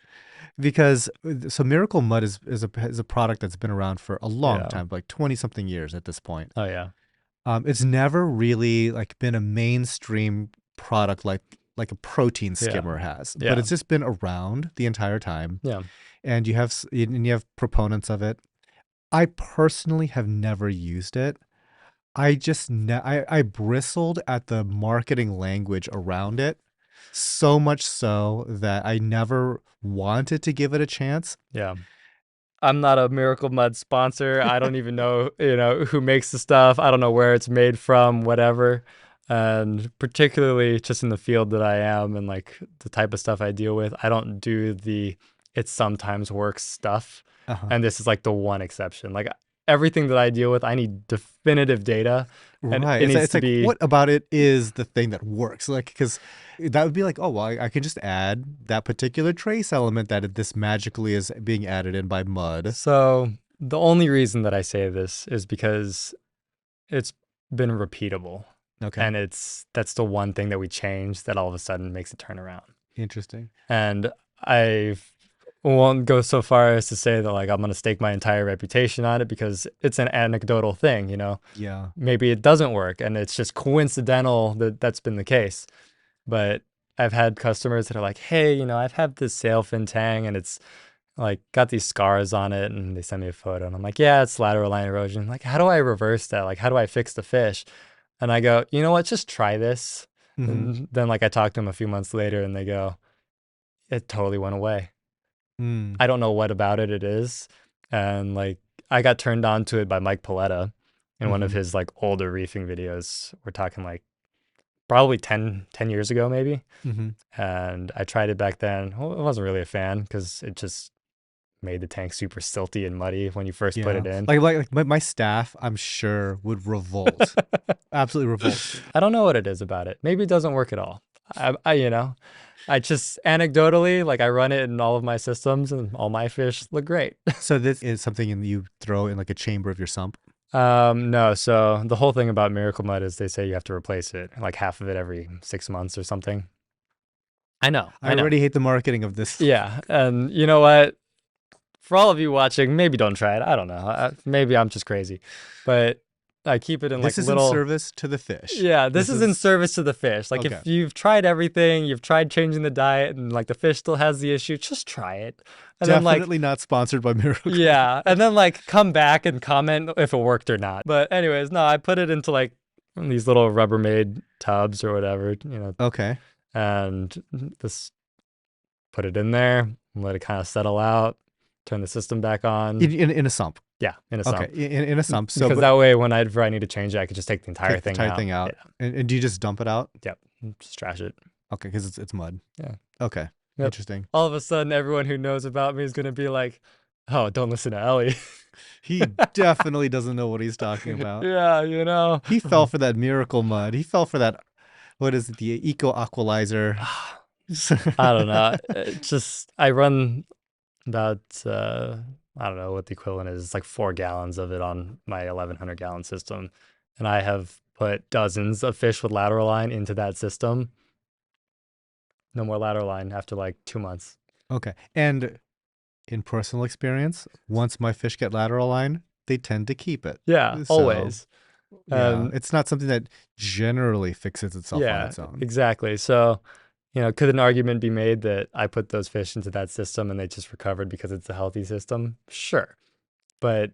Because so Miracle Mud is a product that's been around for a long Yeah. time, like 20 something years at this point. Oh yeah. It's never really like been a mainstream product like a protein Yeah. skimmer has, but Yeah. it's just been around the entire time. Yeah. And you have proponents of it. I personally have never used it. I bristled at the marketing language around it, so much so that I never wanted to give it a chance. Yeah. I'm not a Miracle Mud sponsor. I don't even know, who makes the stuff. I don't know where it's made from, whatever. And particularly just in the field that I am and like the type of stuff I deal with, I don't do the it sometimes works stuff. Uh-huh. And this is like the one exception. Like everything that I deal with, I need definitive data and Right. it needs It's to like, be what about it is the thing that works? Like, because that would be like, oh, well, I can just add that particular trace element that this magically is being added in by mud. so the only reason that I say this is because it's been repeatable. Okay. And that's the one thing that we change that all of a sudden makes it turn around. Interesting. And I won't go so far as to say that like I'm gonna stake my entire reputation on it because it's an anecdotal thing, Yeah. Maybe it doesn't work and it's just coincidental that that's been the case. But I've had customers that are like, hey, I've had this sailfin tang and it's like got these scars on it, and they send me a photo and I'm like, yeah, it's lateral line erosion. Like, how do I reverse that? Like, how do I fix the fish? And I go, you know what, just try this. Mm-hmm. And then like I talk to them a few months later and they go, it totally went away. Mm. I don't know what about it is. And like I got turned on to it by Mike Paletta in one of Mm-hmm. his like older reefing videos. We're talking like probably 10 years ago maybe. Mm-hmm. And I tried it back then. Well, I wasn't really a fan because it just made the tank super silty and muddy when you first put Yeah. it in. Like my staff, I'm sure, would revolt. Absolutely revolt. I don't know what it is about it. Maybe it doesn't work at all. I just anecdotally, like I run it in all of my systems and all my fish look great. So this is something you throw in like a chamber of your sump. No, so the whole thing about Miracle Mud is they say you have to replace it, like half of it every 6 months or something. I know. I already hate the marketing of this. Yeah, and you know what? For all of you watching, maybe don't try it. I don't know. Maybe I'm just crazy, but I keep it in like This is in little. service to the fish. Yeah, this is in service to the fish. Like Okay. if you've tried everything, you've tried changing the diet, and like the fish still has the issue, just try it. And Definitely not sponsored by Miracle. yeah, and then like come back and comment if it worked or not. But anyways, no, I put it into like these little Rubbermaid tubs or whatever, Okay. and this put it in there, and let it kind of settle out, turn the system back on. In a sump. Yeah, in a sump. Okay. In a sump. So Because that way, whenever I need to change it, I could just take the entire take the thing entire out. thing out. Yeah. And do you just dump it out? Yep. Just trash it. Okay, because it's mud. Yeah. Okay. Yep. Interesting. All of a sudden, everyone who knows about me is going to be like, oh, don't listen to Ellie. He definitely doesn't know what he's talking about. Yeah, He fell for that Miracle Mud. He fell for that, what is it, the Eco Aqualizer. I don't know. It's just, I run about, I don't know what the equivalent is. It's like 4 gallons of it on my 1,100 gallon system. And I have put dozens of fish with lateral line into that system. No more lateral line after like 2 months. Okay. And in personal experience, once my fish get lateral line, they tend to keep it. Yeah, So, always. yeah, it's not something that generally fixes itself on Yeah, its own. exactly. So, could an argument be made that I put those fish into that system and they just recovered because it's a healthy system? Sure. But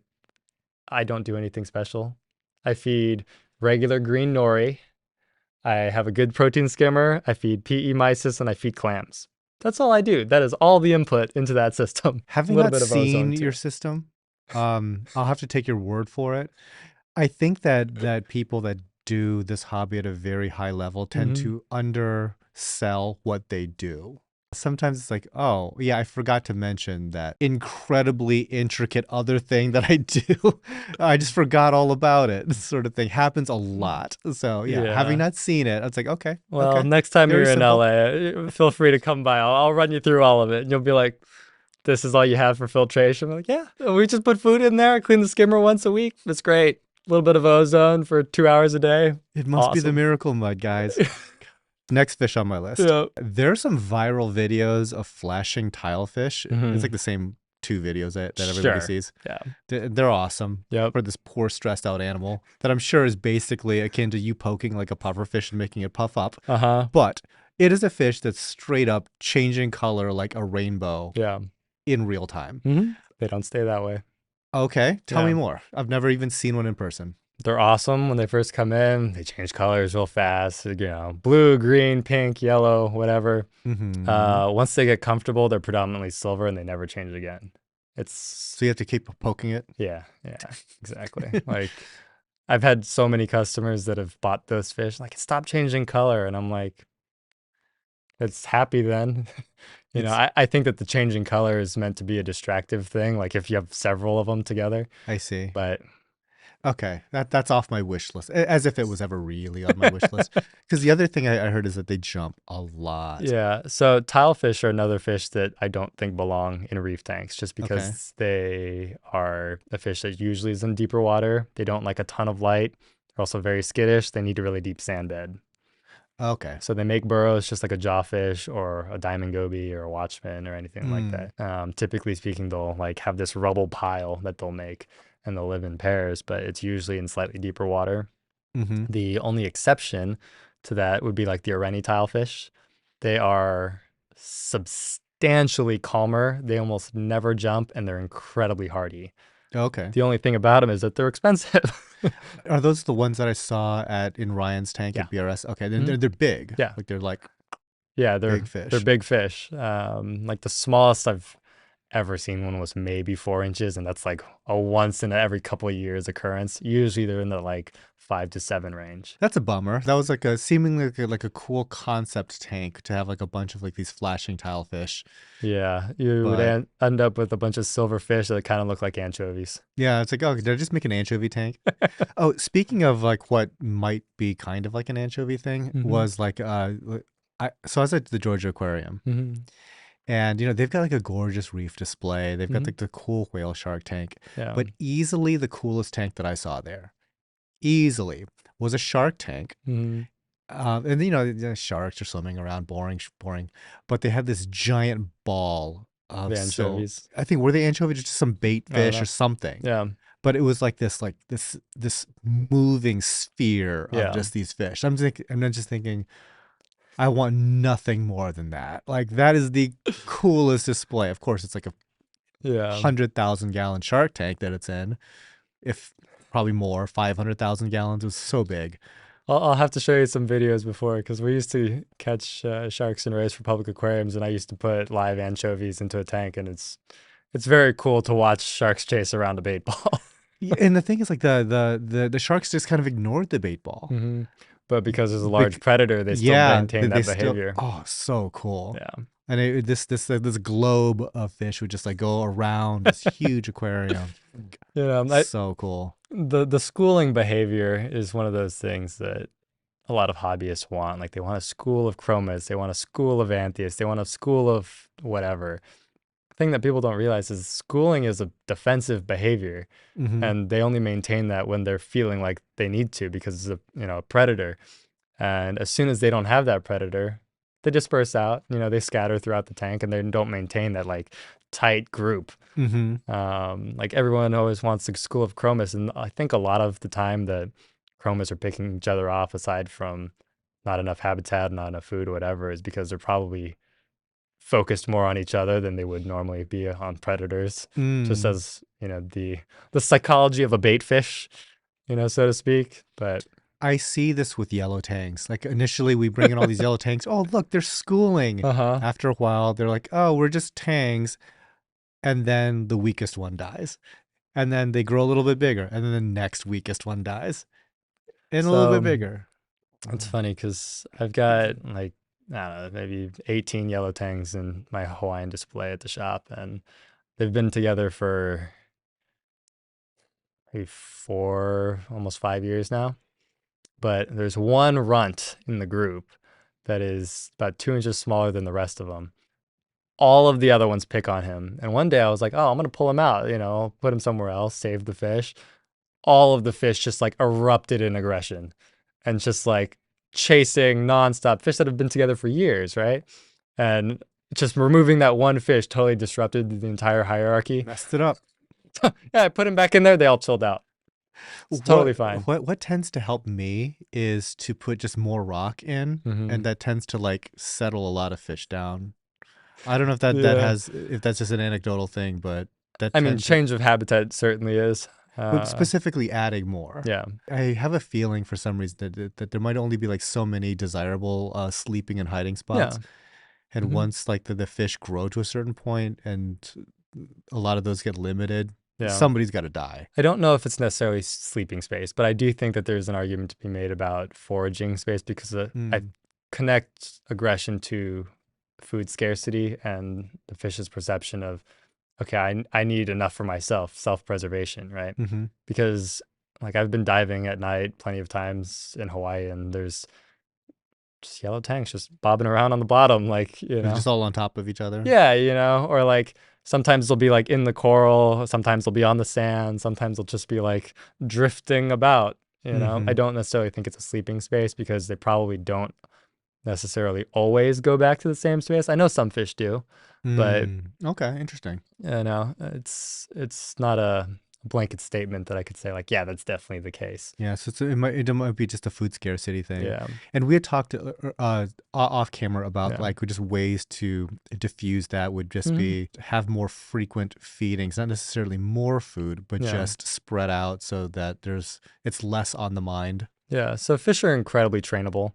I don't do anything special. I feed regular green nori. I have a good protein skimmer. I feed PE mysis and I feed clams. That's all I do. That is all the input into that system. A Having little not bit of seen ozone too. your system, I'll have to take your word for it. I think that people that do this hobby at a very high level tend Mhm. to undersell what they do. Sometimes it's like, oh, yeah, I forgot to mention that incredibly intricate other thing that I do. I just forgot all about it. This sort of thing happens a lot. So, yeah, having Yeah. not seen it, it's like, okay, Well, okay. next time Very you're in simple. LA, feel free to come by. I'll run you through all of it. And you'll be like, this is all you have for filtration. I'm like, yeah, we just put food in there, clean the skimmer once a week. That's great. A little bit of ozone for 2 hours a day. It must be the Awesome. miracle mud, guys. Next fish on my list. Yeah. There's some viral videos of flashing tilefish. It's like Mhm. the same two videos that everybody Sure. sees. Yeah. They're awesome Yep. for this poor, stressed out animal that I'm sure is basically akin to you poking like a puffer fish and making it puff up. Uh-huh. But it is a fish that's straight up changing color like a rainbow Yeah. in real time. They don't stay that way. Okay, tell Yeah. me more. I've never even seen one in person. They're awesome when they first come in. They change colors real fast. Blue, green, pink, yellow, whatever. Once they get comfortable, they're predominantly silver and they never change again. It's So you have to keep poking it? yeah, exactly. Like I've had so many customers that have bought those fish, like stop changing color, and I'm like, it's happy then. It's I think that the changing color is meant to be a distractive thing, like if you have several of them together. I see. But Okay, that's off my wish list, as if it was ever really on my wish list. Because the other thing I heard is that they jump a lot. yeah, so tilefish are another fish that I don't think belong in reef tanks just Okay. because they are a fish that usually is in deeper water. They don't like a ton of light. They're also very skittish. They need a really deep sand bed. Okay. So they make burrows just like a jawfish or a diamond goby or a watchman or anything like Mm. that. Typically speaking, they'll like have this rubble pile that they'll make and they'll live in pairs, but it's usually in slightly deeper water. Mm-hmm. The only exception to that would be like the Oreni tilefish. They are substantially calmer. They almost never jump and they're incredibly hardy. Okay. The only thing about them is that they're expensive. Are those the ones that I saw in Ryan's tank Yeah. at BRS? Okay, then Mhm. they're big. Yeah. Like they're like Yeah, they're big fish. they're big fish. Like the smallest I've ever seen one was maybe 4 inches, and that's like a once in every couple of years occurrence. Usually they're in the like 5 to 7 range. That's a bummer. That was like a seemingly like a cool concept tank to have like a bunch of like these flashing tilefish. Yeah, you would But end up with a bunch of silver fish that kind of look like anchovies. yeah, it's like, oh, did I just make an anchovy tank? Oh, speaking of like what might be kind of like an anchovy thing, was like so I was at the Georgia Aquarium. And they've got like a gorgeous reef display. They've got like the cool whale shark tank. Yeah. But easily the coolest tank that I saw there, easily, was a shark tank. Mhm. And the sharks are swimming around, boring, boring. But they have this giant ball of The anchovies. I think were they anchovies or just some bait I don't fish know. or something. Yeah. But it was like this moving sphere of Yeah. just these fish. I'm just thinking, I want nothing more than that. Like that is the coolest display. Of course, it's like a Yeah. 100,000-gallon shark tank that it's in. If probably more, 500,000 gallons. It was so big. I'll have to show you some videos before because we used to catch sharks and rays for public aquariums, and I used to put live anchovies into a tank, and it's very cool to watch sharks chase around a bait ball. And the thing is, like the sharks just kind of ignored the bait ball. But because there's a large predator, they still maintain that behavior. Oh, so cool. Yeah. And this globe of fish would just like go around this huge aquarium. So cool. The schooling behavior is one of those things that a lot of hobbyists want. Like they want a school of chromas, they want a school of Anthias, they want a school of whatever. thing that people don't realize is schooling is a defensive behavior, Mm-hmm. and they only maintain that when they're feeling like they need to because it's a predator. And as soon as they don't have that predator, they disperse out. They scatter throughout the tank, and they don't maintain that like tight group. Mm-hmm. Like everyone always wants the school of Chromis, and I think a lot of the time that Chromis are picking each other off, aside from not enough habitat, not enough food, or whatever, is because they're probably focused more on each other than they would normally be on predators. Just Mm. as the psychology of a bait fish, so to speak. But I see this with yellow tanks. Like initially we bring in all these yellow tanks. Oh, look, they're schooling. uh-huh. After a while, they're like, oh, we're just tangs. And then the weakest one dies. And then they grow a little bit bigger. And then the next weakest one dies. And a little bit So bigger. it's funny because I've got like, I don't know, maybe 18 yellow tangs in my Hawaiian display at the shop, and they've been together for maybe 4, almost 5 years now. But there's one runt in the group that is about 2 inches smaller than the rest of them. All of the other ones pick on him. And one day I was like, oh, I'm going to pull him out, put him somewhere else, save the fish. All of the fish just like erupted in aggression and just like chasing nonstop, fish that have been together for years, right? And just removing that one fish totally disrupted the entire hierarchy. Messed it up. Yeah, I put him back in there. They all chilled out. It's totally fine. What tends to help me is to put just more rock in, Mhm. and that tends to like settle a lot of fish down. I don't know if that Yeah. if that's just an anecdotal thing, but that I mean, tends to, change of habitat certainly is. but specifically adding more. Yeah. I have a feeling for some reason that there might only be like so many desirable sleeping and hiding spots. Yeah. And Mhm. once like the fish grow to a certain point and a lot of those get limited, Yeah. somebody's got to die. I don't know if it's necessarily sleeping space, but I do think that there's an argument to be made about foraging space because I connect aggression to food scarcity and the fish's perception of, okay, I need enough for myself, self-preservation, right? Mm-hmm. Because like I've been diving at night plenty of times in Hawaii, and there's just yellow tanks just bobbing around on the bottom, like, They're just all on top of each other. Yeah, or like sometimes they'll be like in the coral, sometimes they'll be on the sand, sometimes they'll just be like drifting about, Mhm. I don't necessarily think it's a sleeping space because they probably don't necessarily always go back to the same space. I know some fish do, but Okay, interesting. it's not a blanket statement that I could say like, yeah, that's definitely the case. Yeah, so it might be just a food scarcity thing. Yeah. And we had talked off camera about Yeah. like just ways to diffuse that would just be have more frequent feedings, not necessarily more food, but Yeah. just spread out so that it's less on the mind. Yeah, so fish are incredibly trainable,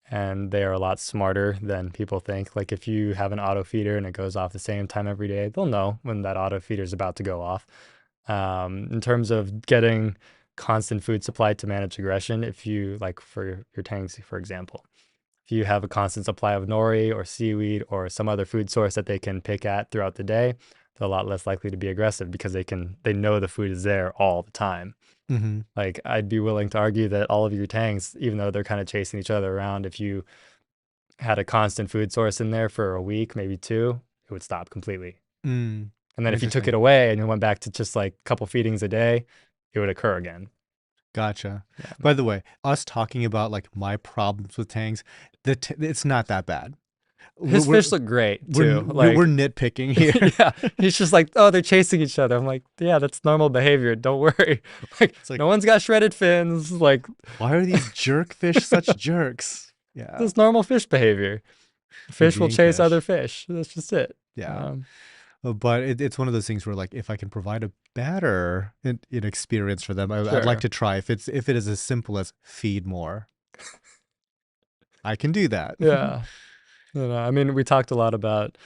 and they are a lot smarter than people think. Like if you have an auto feeder and it goes off the same time every day, they'll know when that auto feeder is about to go off. In terms of getting constant food supply to manage aggression, if you like for your tanks, for example, if you have a constant supply of nori or seaweed or some other food source that they can pick at throughout the day, they're a lot less likely to be aggressive because they know the food is there all the time. Mm-hmm. Like I'd be willing to argue that all of your tanks, even though they're kind of chasing each other around, if you had a constant food source in there for a week, maybe 2, it would stop completely. And then if you took Interesting. it away and you went back to just like a couple feedings a day, it would occur again. Gotcha. Yeah. By the way, us talking about like my problems with tangs, it's not that bad. His fish look great too. We're nitpicking here. Yeah, he's just like, oh, they're chasing each other. I'm like, yeah, that's normal behavior. Don't worry. Like no one's got shredded fins. Like, why are these jerk fish such jerks? Yeah, that's normal fish behavior. Fish will being chase fish. other fish. That's just it. Yeah. But it's one of those things where like if I can provide a better experience for them, I'd like to try. If it is as simple as feed more, I can do that. Yeah. I mean, we talked a lot about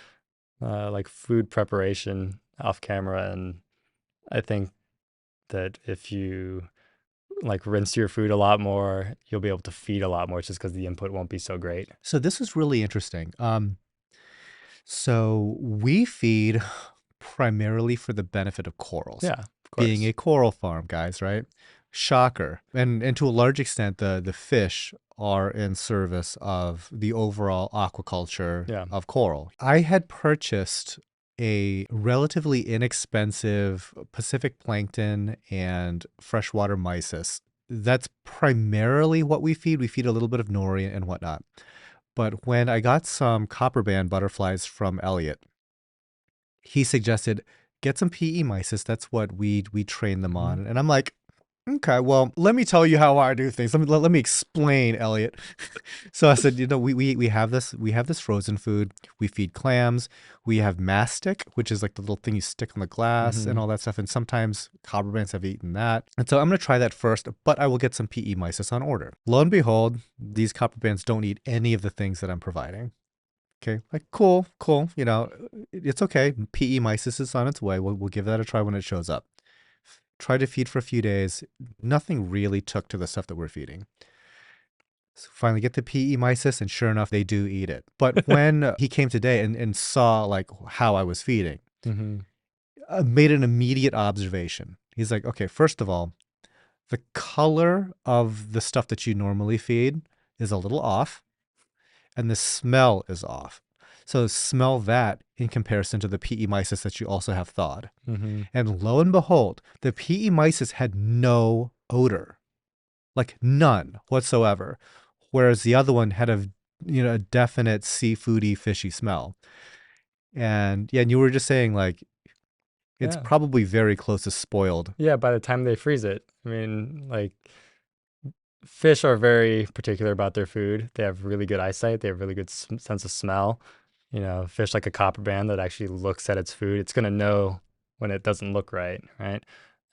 like food preparation off camera, and I think that if you like rinse your food a lot more, you'll be able to feed a lot more just because the input won't be so great. So this is really interesting. So we feed primarily for the benefit of corals. Yeah, of course. Being a coral farm, guys, right? Shocker. And to a large extent, the fish are in service of the overall aquaculture of coral. I had purchased a relatively inexpensive Pacific plankton and freshwater mysis. That's primarily what we feed. We feed a little bit of nori and whatnot. But when I got some copperband butterflies from Elliot, he suggested get some PE mysis. That's what we train them on. And I'm like, okay, well, let me tell you how I do things. Let me explain, Elliot. So I said, we have this frozen food. We feed clams. We have mastic, which is like the little thing you stick on the glass and all that stuff. And sometimes copperbands have eaten that. And so I'm going to try that first, but I will get some PE mysis on order. Lo and behold, these copperbands don't eat any of the things that I'm providing. Okay, like cool. It's okay. PE mysis is on its way. We'll give that a try when it shows up. Try to feed for a few days. Nothing really took to the stuff that we're feeding. So finally get the PE mysis, and sure enough, they do eat it. But when he came today and saw like how I was feeding, made an immediate observation. He's like, okay, first of all, the color of the stuff that you normally feed is a little off, and the smell is off. So smell that in comparison to the PE mysis that you also have thawed. And lo and behold, the PE mysis had no odor, like none whatsoever. Whereas the other one had a definite seafoody, fishy smell. And yeah, and you were just saying like, it's probably very close to spoiled. Yeah, by the time they freeze it. I mean, like, fish are very particular about their food. They have really good eyesight. They have really good sense of smell. Fish like a copperband that actually looks at its food, it's going to know when it doesn't look right, right?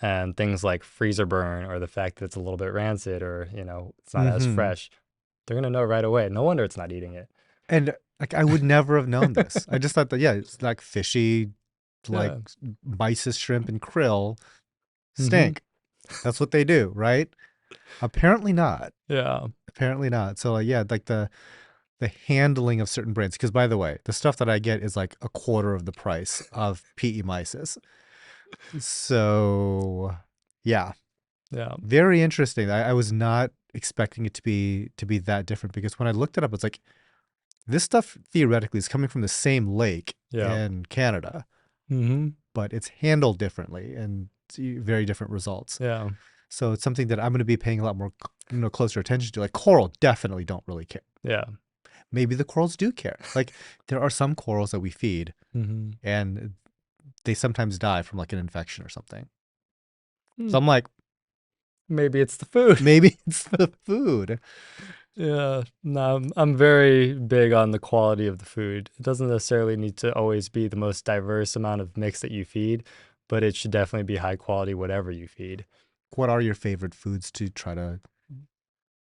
And things like freezer burn or the fact that it's a little bit rancid or, it's not as fresh, they're going to know right away. No wonder it's not eating it. And like, I would never have known this. I just thought that, it's like fishy, like mysis, shrimp, and krill stink. That's what they do, right? Apparently not. Yeah. Apparently not. So like the handling of certain brands, because by the way, the stuff that I get is like a quarter of the price of PE mysis. So yeah, very interesting. I was not expecting it to be that different, because when I looked it up, it's like this stuff theoretically is coming from the same lake in Canada, but it's handled differently and very different results. Yeah. So it's something that I'm going to be paying a lot more closer attention to. Like coral definitely don't really care. Yeah. Maybe the corals do care. Like there are some corals that we feed and they sometimes die from like an infection or something. So I'm like, maybe it's the food. Maybe it's the food. Yeah. No, I'm very big on the quality of the food. It doesn't necessarily need to always be the most diverse amount of mix that you feed, but it should definitely be high quality whatever you feed. What are your favorite foods to try to?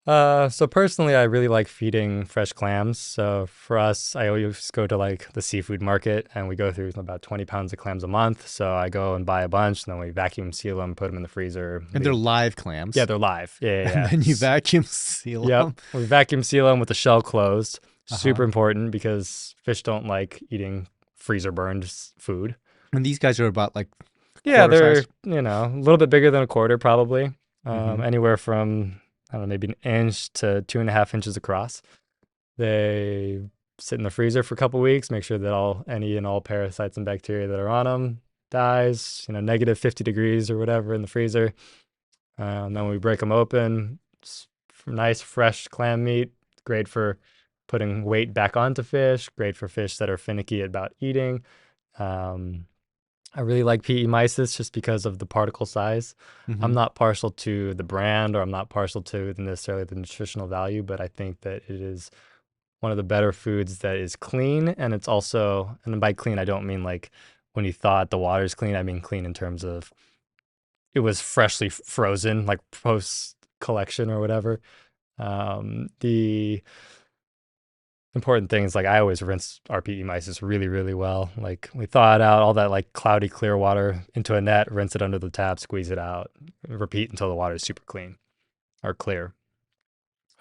So personally, I really like feeding fresh clams. So for us, I always go to like the seafood market, and we go through about 20 pounds of clams a month. So I go and buy a bunch, and then we vacuum seal them, put them in the freezer. And they're live clams. Yeah, they're live. Yeah. And then you vacuum seal them. We vacuum seal them with the shell closed. Super important because fish don't like eating freezer burned food. And these guys are about like they're size. A little bit bigger than a quarter probably. Anywhere from I don't know, maybe an inch to 2.5 inches across. They sit in the freezer for a couple weeks, make sure that any and all parasites and bacteria that are on them dies, negative 50 degrees or whatever in the freezer. And then we break them open, it's nice fresh clam meat, great for putting weight back onto fish, great for fish that are finicky about eating. I really like PE mysis just because of the particle size. I'm not partial to the brand, or I'm not partial to necessarily the nutritional value, but I think that it is one of the better foods that is clean. And it's also, and by clean, I don't mean like when you thought the water's clean. I mean clean in terms of it was freshly frozen, like post collection or whatever. The important thing is like I always rinse our PE mysis really, really well. Like we thaw it out, all that like cloudy clear water into a net, rinse it under the tap, squeeze it out, repeat until the water is super clean or clear.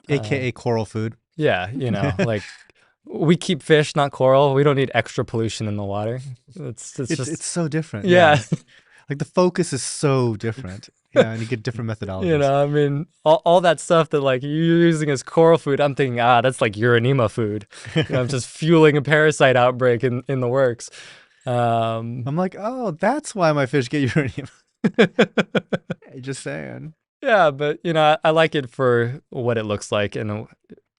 AKA coral food. Yeah, like we keep fish, not coral. We don't need extra pollution in the water. It's so different. Yeah. Like the focus is so different. Yeah, and you get different methodologies. I mean, all that stuff that like you're using as coral food, I'm thinking, that's like Uranima food. I'm just fueling a parasite outbreak in the works. Um, I'm like, oh, that's why my fish get uranium. Just saying. yeah, but I like it for what it looks like and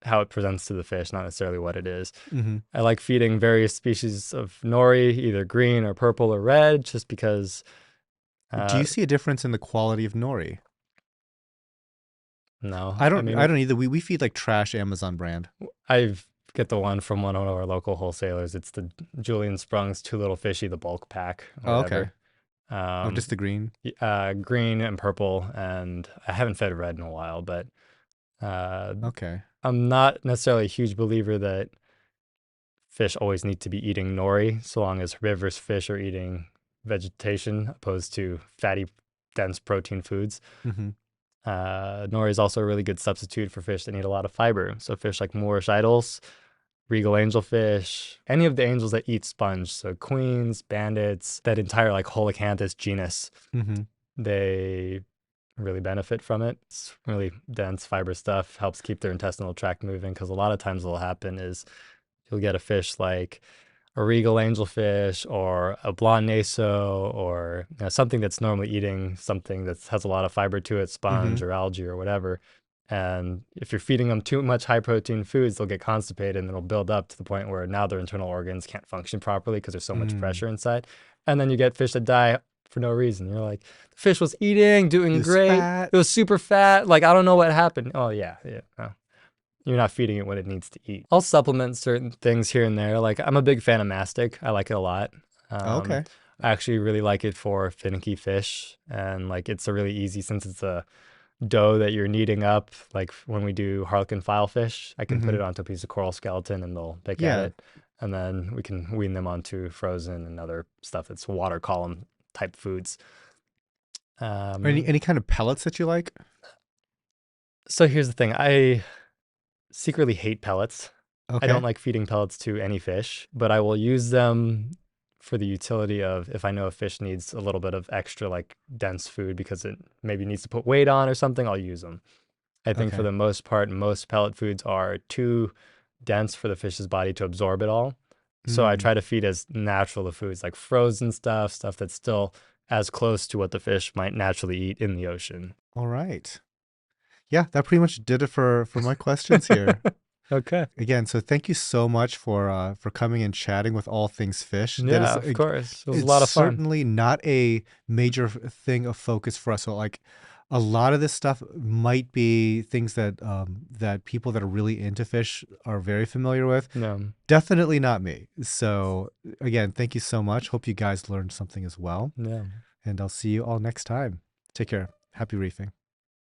how it presents to the fish, not necessarily what it is. Hmm. I like feeding various species of nori, either green or purple or red, just because. Do Uh, you see a difference in the quality of nori? no, I I don't. I mean, don't either. We feed like trash Amazon brand. I get the one from one of our local wholesalers. It's the Julian Sprung's Too Little Fishy, the bulk pack or Oh, okay. whatever. Oh, just the green. Green and purple, and I haven't fed red in a while, but uh, Okay. I'm not necessarily a huge believer that fish always need to be eating nori, so long as herbivorous fish are eating vegetation opposed to fatty, dense protein foods. Hmm. Nori is also a really good substitute for fish that need a lot of fiber. So fish like Moorish idols, regal angelfish, any of the angels that eat sponge, so queens, bandits, that entire like Holocanthus genus, Hmm. they really benefit from it. It's really dense fiber stuff, helps keep their intestinal tract moving because a lot of times what will happen is you'll get a fish like a regal angelfish or a blonde naso or something that's normally eating something that has a lot of fiber to it, Hmm. sponge or algae or whatever. And if you're feeding them too much high protein foods, they'll get constipated and it'll build up to the point where now their internal organs can't function properly because there's so much Mm. pressure inside. And then you get fish that die for no reason. You're like, the fish was eating, It doing was great. fat. It was super fat. Like, I don't know what happened. Oh, yeah. Yeah. No, you're not feeding it what it needs to eat. I'll supplement certain things here and there. Like I'm a big fan of mastic. I like it a lot. Um, Okay. I actually really like it for finicky fish, and like it's a really easy since it's a dough that you're kneading up. Like when we do harlequin filefish, I can put Hmm. it onto a piece of coral skeleton and they'll pick at Yeah. it, and then we can wean them onto frozen and other stuff that's water column type foods. Or any Um, any kind of pellets that you like? so here's the thing. I secretly hate pellets. I don't Okay. like feeding pellets to any fish, but I will use them for the utility of if I know a fish needs a little bit of extra like dense food because it maybe needs to put weight on or something, I'll use them. I think for Okay. the most part, most pellet foods are too dense for the fish's body to absorb it all. So I Mm. try to feed as natural the foods like frozen stuff, stuff that's still as close to what the fish might naturally eat in the ocean. All right. Yeah, that pretty much did it for my questions here. Okay. Again, so thank you so much for coming and chatting with all things fish. That Yeah, is, of course. It was a it's lot of fun. certainly not a major thing of focus for us. So like a lot of this stuff might be things that that people that are really into fish are very familiar with. Yeah. Definitely not me. So again, thank you so much. Hope you guys learned something as well. Yeah. And I'll see you all next time. Take care. Happy reefing.